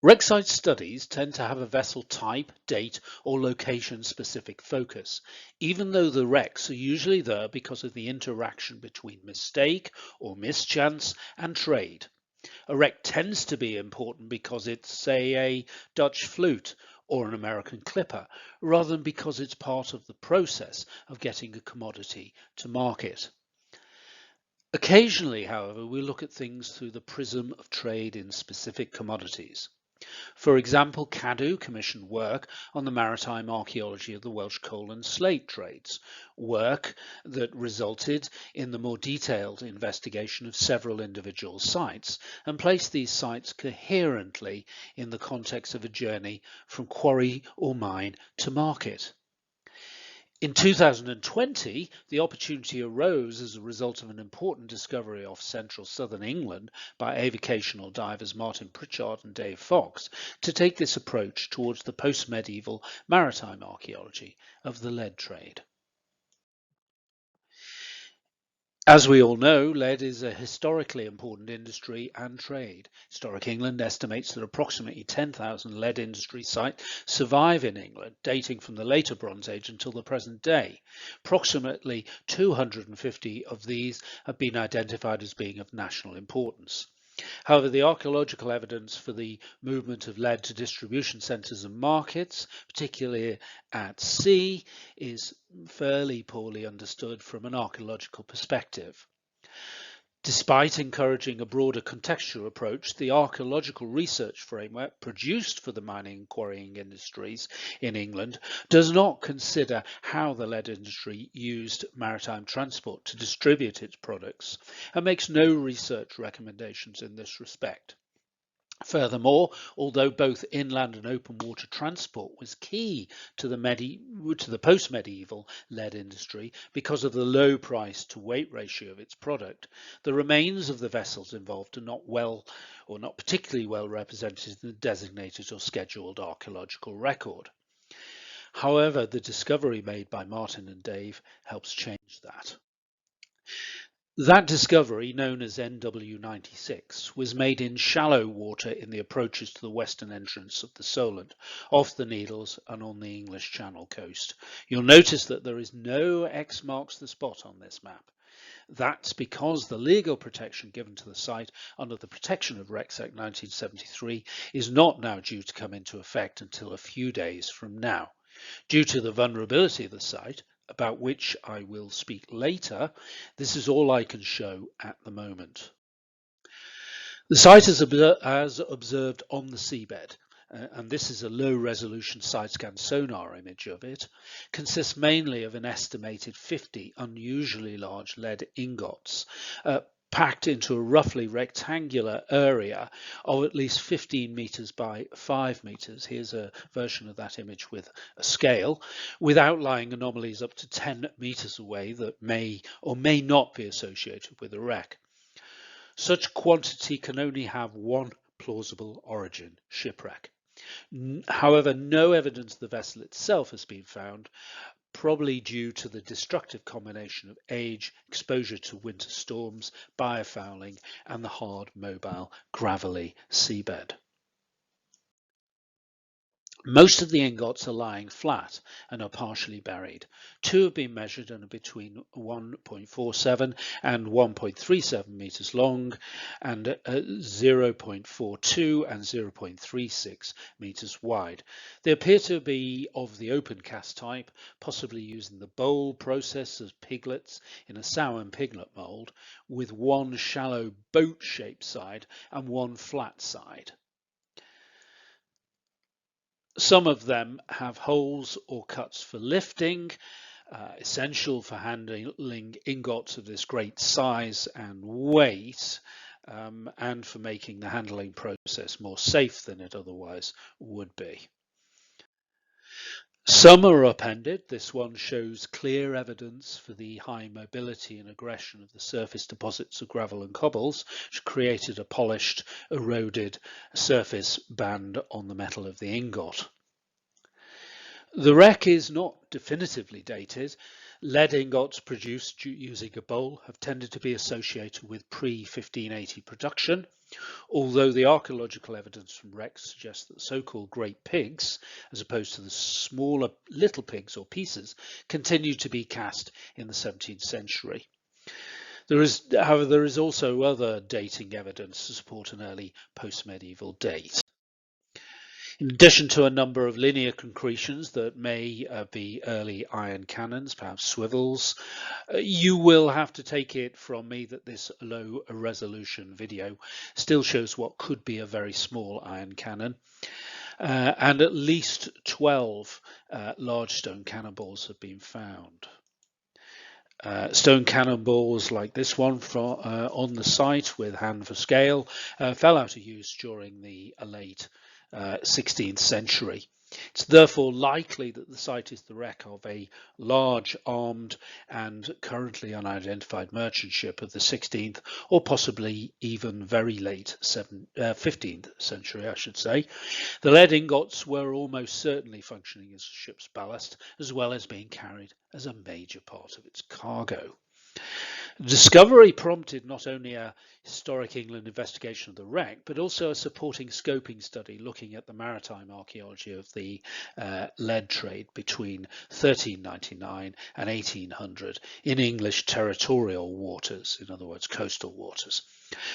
Wreck site studies tend to have a vessel type, date, or location specific focus, even though the wrecks are usually there because of the interaction between mistake or mischance and trade. A wreck tends to be important because it's, say, a Dutch flute or an American clipper, rather than because it's part of the process of getting a commodity to market. Occasionally, however, we look at things through the prism of trade in specific commodities. For example, Cadw commissioned work on the maritime archaeology of the Welsh coal and slate trades, work that resulted in the more detailed investigation of several individual sites and placed these sites coherently in the context of a journey from quarry or mine to market. In 2020, the opportunity arose as a result of an important discovery off central southern England by avocational divers Martin Pritchard and Dave Fox to take this approach towards the post-medieval maritime archaeology of the lead trade. As we all know, lead is a historically important industry and trade. Historic England estimates that approximately 10,000 lead industry sites survive in England, dating from the later Bronze Age until the present day. Approximately 250 of these have been identified as being of national importance. However, the archaeological evidence for the movement of lead to distribution centres and markets, particularly at sea, is fairly poorly understood from an archaeological perspective. Despite encouraging a broader contextual approach, the archaeological research framework produced for the mining and quarrying industries in England does not consider how the lead industry used maritime transport to distribute its products and makes no research recommendations in this respect. Furthermore, although both inland and open water transport was key to the post-medieval lead industry because of the low price to weight ratio of its product, the remains of the vessels involved are not particularly well represented in the designated or scheduled archaeological record. However, the discovery made by Martin and Dave helps change that. That discovery, known as NW96, was made in shallow water in the approaches to the western entrance of the Solent, off the Needles and on the English Channel coast. You'll notice that there is no X marks the spot on this map. That's because the legal protection given to the site under the Protection of Wrecks Act 1973 is not now due to come into effect until a few days from now. Due to the vulnerability of the site, about which I will speak later, this is all I can show at the moment. The site is as observed on the seabed, and this is a low resolution side scan sonar image of it, consists mainly of an estimated 50 unusually large lead ingots packed into a roughly rectangular area of at least 15 meters by 5 meters. Here's a version of that image with a scale, with outlying anomalies up to 10 meters away that may or may not be associated with a wreck. Such quantity can only have one plausible origin: shipwreck. However, no evidence of the vessel itself has been found, probably due to the destructive combination of age, exposure to winter storms, biofouling, and the hard, mobile, gravelly seabed. Most of the ingots are lying flat and are partially buried. 2 have been measured and are between 1.47 and 1.37 meters long and 0.42 and 0.36 meters wide. They appear to be of the open cast type, possibly using the bowl process as piglets in a sow and piglet mold, with one shallow boat-shaped side and one flat side. Some of them have holes or cuts for lifting, essential for handling ingots of this great size and weight, and for making the handling process more safe than it otherwise would be. Some are upended. This one shows clear evidence for the high mobility and aggression of the surface deposits of gravel and cobbles, which created a polished, eroded surface band on the metal of the ingot. The wreck is not definitively dated. Lead ingots produced using a bowl have tended to be associated with pre-1580 production, although the archaeological evidence from wrecks suggests that so-called great pigs, as opposed to the smaller little pigs or pieces, continued to be cast in the 17th century. However, there is also other dating evidence to support an early post-medieval date. In addition to a number of linear concretions that may be early iron cannons, perhaps swivels, you will have to take it from me that this low resolution video still shows what could be a very small iron cannon. And at least 12 large stone cannonballs have been found. Stone cannonballs like this one on the site with hand for scale fell out of use during the late 16th century. It's therefore likely that the site is the wreck of a large armed and currently unidentified merchant ship of the 16th or possibly even very late 15th century, I should say. The lead ingots were almost certainly functioning as a ship's ballast, as well as being carried as a major part of its cargo. The discovery prompted not only a historic England investigation of the wreck, but also a supporting scoping study looking at the maritime archaeology of the lead trade between 1399 and 1800 in English territorial waters, in other words, coastal waters.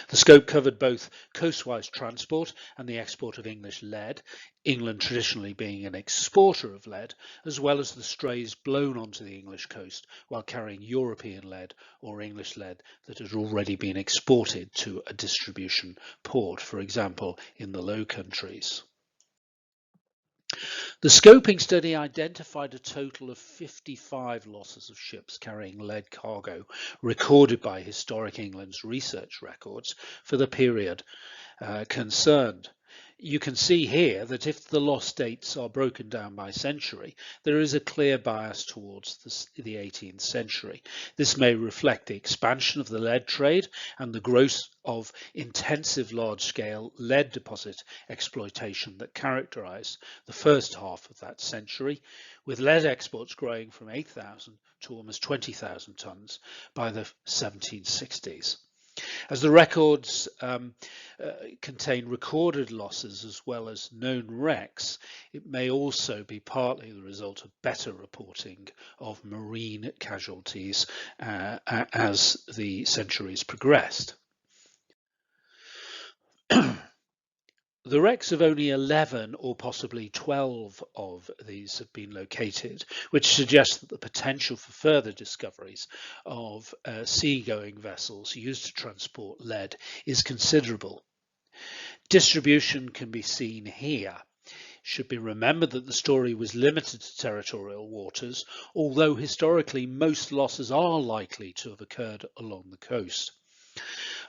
The scope covered both coastwise transport and the export of English lead, England traditionally being an exporter of lead, as well as the strays blown onto the English coast while carrying European lead or English lead that had already been exported to a distribution port, for example, in the Low Countries. The scoping study identified a total of 55 losses of ships carrying lead cargo recorded by Historic England's research records for the period concerned. You can see here that if the loss dates are broken down by century, there is a clear bias towards the 18th century. This may reflect the expansion of the lead trade and the growth of intensive large-scale lead deposit exploitation that characterized the first half of that century, with lead exports growing from 8,000 to almost 20,000 tons by the 1760s. As the records contain recorded losses as well as known wrecks, it may also be partly the result of better reporting of marine casualties as the centuries progressed. The wrecks of only 11 or possibly 12 of these have been located, which suggests that the potential for further discoveries of seagoing vessels used to transport lead is considerable. Distribution can be seen here. It should be remembered that the story was limited to territorial waters, although historically most losses are likely to have occurred along the coast.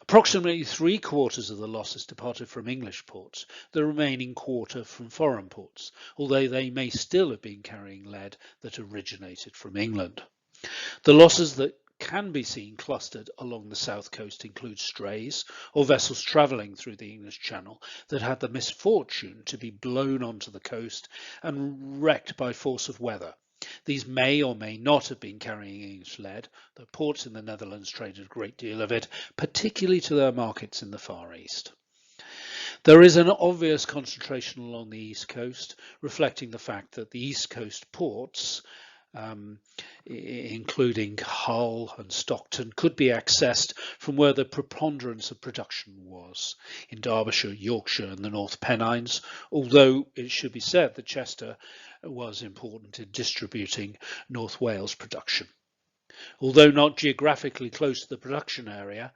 Approximately 3/4 of the losses departed from English ports, the remaining quarter from foreign ports, although they may still have been carrying lead that originated from England. The losses that can be seen clustered along the south coast include strays or vessels travelling through the English Channel that had the misfortune to be blown onto the coast and wrecked by force of weather. These may or may not have been carrying English lead, though ports in the Netherlands traded a great deal of it, particularly to their markets in the Far East. There is an obvious concentration along the East Coast, reflecting the fact that the East Coast ports, including Hull and Stockton, could be accessed from where the preponderance of production was, in Derbyshire, Yorkshire and the North Pennines, although it should be said that Chester was important in distributing North Wales production. Although not geographically close to the production area,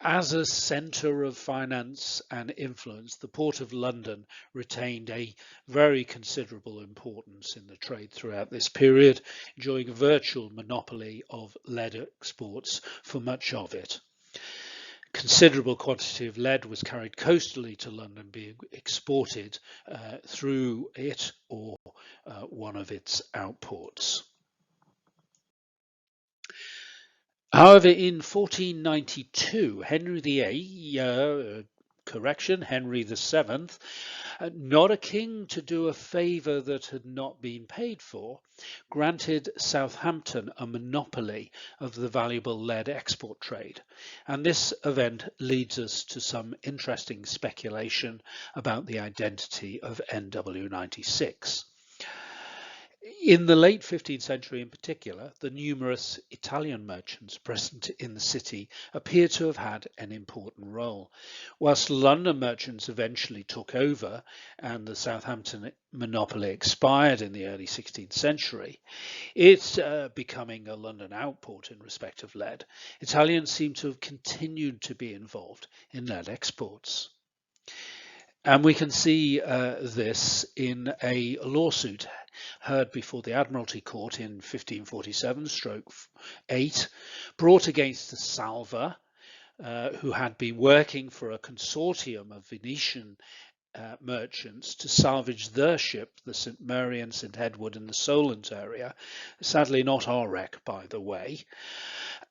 as a centre of finance and influence, the Port of London retained a very considerable importance in the trade throughout this period, enjoying a virtual monopoly of lead exports for much of it. Considerable quantity of lead was carried coastally to London, being exported through it or one of its outports. However, in 1492, Henry VIII correction, Henry VII, not a king to do a favour that had not been paid for, granted Southampton a monopoly of the valuable lead export trade. And this event leads us to some interesting speculation about the identity of NW96. In the late 15th century in particular, the numerous Italian merchants present in the city appear to have had an important role. Whilst London merchants eventually took over and the Southampton monopoly expired in the early 16th century, it's becoming a London outport in respect of lead. Italians seem to have continued to be involved in lead exports. And we can see this in a lawsuit heard before the Admiralty Court in 1547/8, brought against the Salver, who had been working for a consortium of Venetian merchants to salvage their ship, the St Mary and St Edward in the Solent area. Sadly not our wreck, by the way.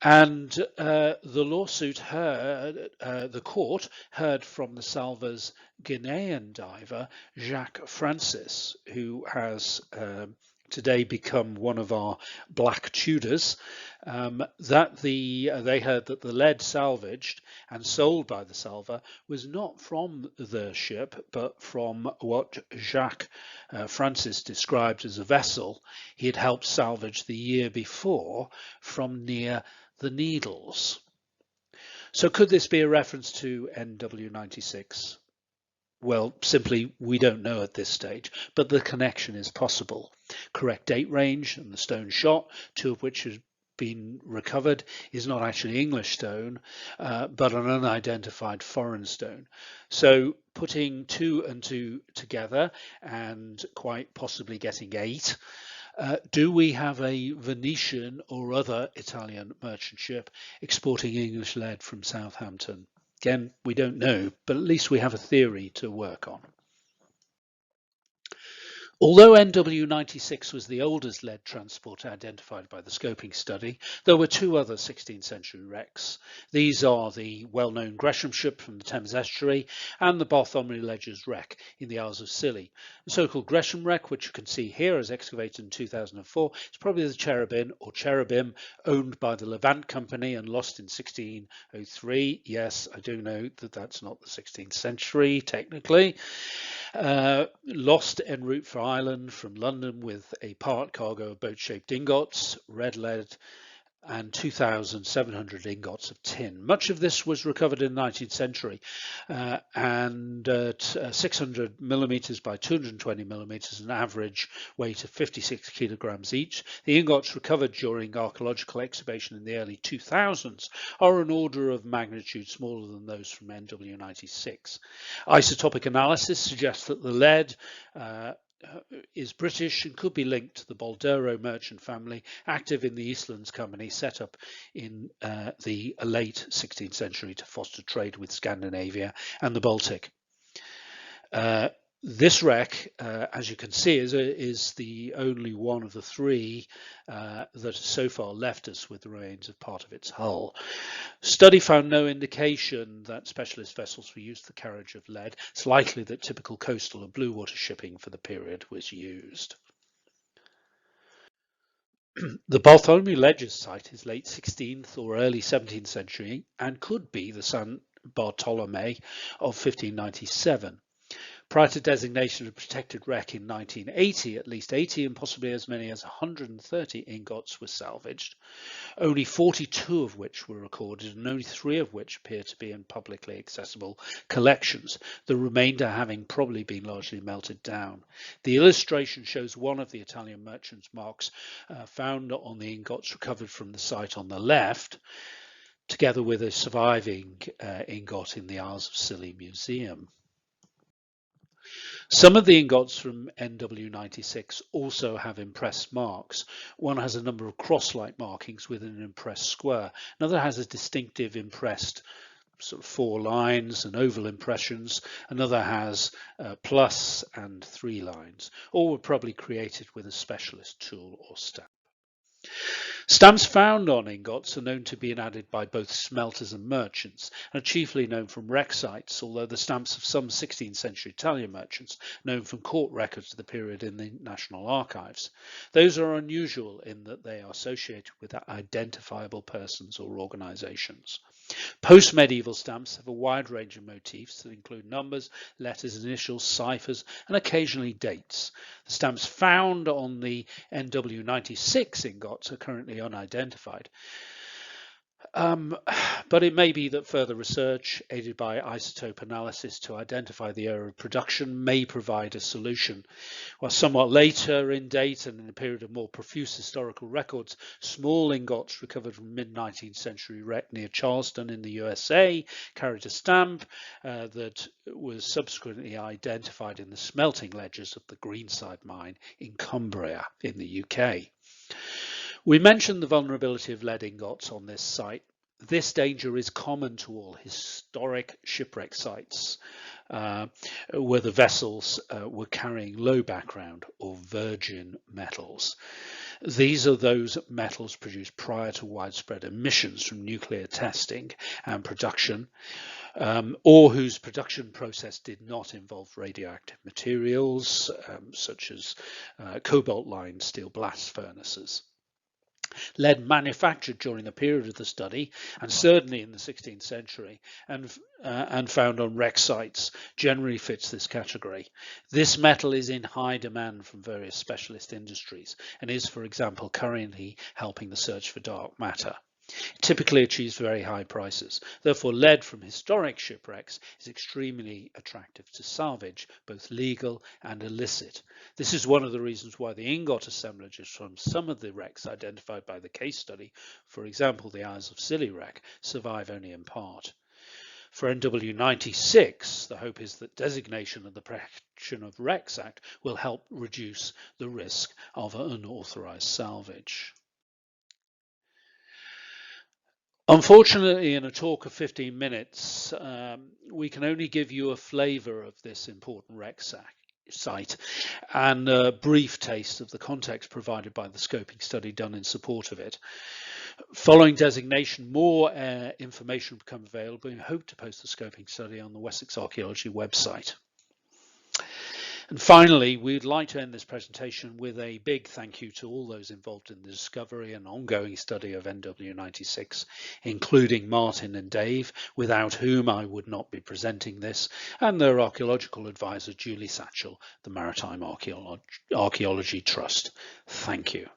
And the lawsuit heard, the court heard from the Salver's Ghanaian diver, Jacques Francis, who has today become one of our black Tudors, that they heard that the lead salvaged and sold by the Salver was not from the ship, but from what Jacques Francis described as a vessel he had helped salvage the year before from near the Needles. So could this be a reference to NW96? Well, simply we don't know at this stage, but the connection is possible. Correct date range and the stone shot, two of which have been recovered, is not actually English stone, but an unidentified foreign stone. So putting 2 and 2 together and quite possibly getting 8, do we have a Venetian or other Italian merchant ship exporting English lead from Southampton? Again, we don't know, but at least we have a theory to work on. Although NW96 was the oldest lead transport identified by the scoping study, there were 2 other 16th century wrecks. These are the well-known Gresham ship from the Thames estuary and the Bartholomew Ledgers wreck in the Isles of Scilly. The so-called Gresham wreck, which you can see here as excavated in 2004, is probably the Cherubim, owned by the Levant Company and lost in 1603. Yes, I do know that that's not the 16th century, technically. Lost en route for Ireland from London with a part cargo of boat-shaped ingots, red lead, and 2,700 ingots of tin. Much of this was recovered in the 19th century and at 600 millimeters by 220 millimeters, an average weight of 56 kilograms each. The ingots recovered during archaeological excavation in the early 2000s are an order of magnitude smaller than those from NW96. Isotopic analysis suggests that the lead is British and could be linked to the Boldero merchant family active in the Eastlands Company set up in the late 16th century to foster trade with Scandinavia and the Baltic. This wreck, as you can see, is the only one of the 3 that has so far left us with the remains of part of its hull. Study found no indication that specialist vessels were used for carriage of lead. It's likely that typical coastal and blue water shipping for the period was used. The Bartholomew Ledgers site is late 16th or early 17th century and could be the San Bartolome of 1597. Prior to designation of protected wreck in 1980, at least 80 and possibly as many as 130 ingots were salvaged, only 42 of which were recorded and only 3 of which appear to be in publicly accessible collections, the remainder having probably been largely melted down. The illustration shows one of the Italian merchants' marks found on the ingots recovered from the site on the left, together with a surviving ingot in the Isles of Scilly Museum. Some of the ingots from NW96 also have impressed marks. One has a number of cross-like markings within an impressed square. Another has a distinctive impressed sort of 4 lines and oval impressions. Another has plus and 3 lines. All were probably created with a specialist tool or stamp. Stamps found on ingots are known to be added by both smelters and merchants, and are chiefly known from wreck sites, although the stamps of some 16th century Italian merchants known from court records of the period in the National Archives. Those are unusual in that they are associated with identifiable persons or organisations. Post-medieval stamps have a wide range of motifs that include numbers, letters, initials, ciphers, and occasionally dates. The stamps found on the NW96 ingots are currently unidentified. But it may be that further research, aided by isotope analysis to identify the era of production, may provide a solution. While somewhat later in date and in a period of more profuse historical records, small ingots recovered from mid-19th century wreck near Charleston in the USA carried a stamp that was subsequently identified in the smelting ledgers of the Greenside mine in Cumbria in the UK. We mentioned the vulnerability of lead ingots on this site. This danger is common to all historic shipwreck sites where the vessels were carrying low background or virgin metals. These are those metals produced prior to widespread emissions from nuclear testing and production, or whose production process did not involve radioactive materials such as cobalt-lined steel blast furnaces. Lead manufactured during the period of the study, and certainly in the 16th century, and found on wreck sites, generally fits this category. This metal is in high demand from various specialist industries and is, for example, currently helping the search for dark matter. It typically achieves very high prices. Therefore, lead from historic shipwrecks is extremely attractive to salvage, both legal and illicit. This is one of the reasons why the ingot assemblages from some of the wrecks identified by the case study, for example, the Isles of Scilly wreck, survive only in part. For NW96, the hope is that designation of the Protection of Wrecks Act will help reduce the risk of unauthorized salvage. Unfortunately, in a talk of 15 minutes, we can only give you a flavour of this important wreck site and a brief taste of the context provided by the scoping study done in support of it. Following designation, more information will become available. We hope to post the scoping study on the Wessex Archaeology website. And finally, we'd like to end this presentation with a big thank you to all those involved in the discovery and ongoing study of NW96, including Martin and Dave, without whom I would not be presenting this, and their archaeological advisor, Julie Satchell, the Maritime Archaeology Trust. Thank you.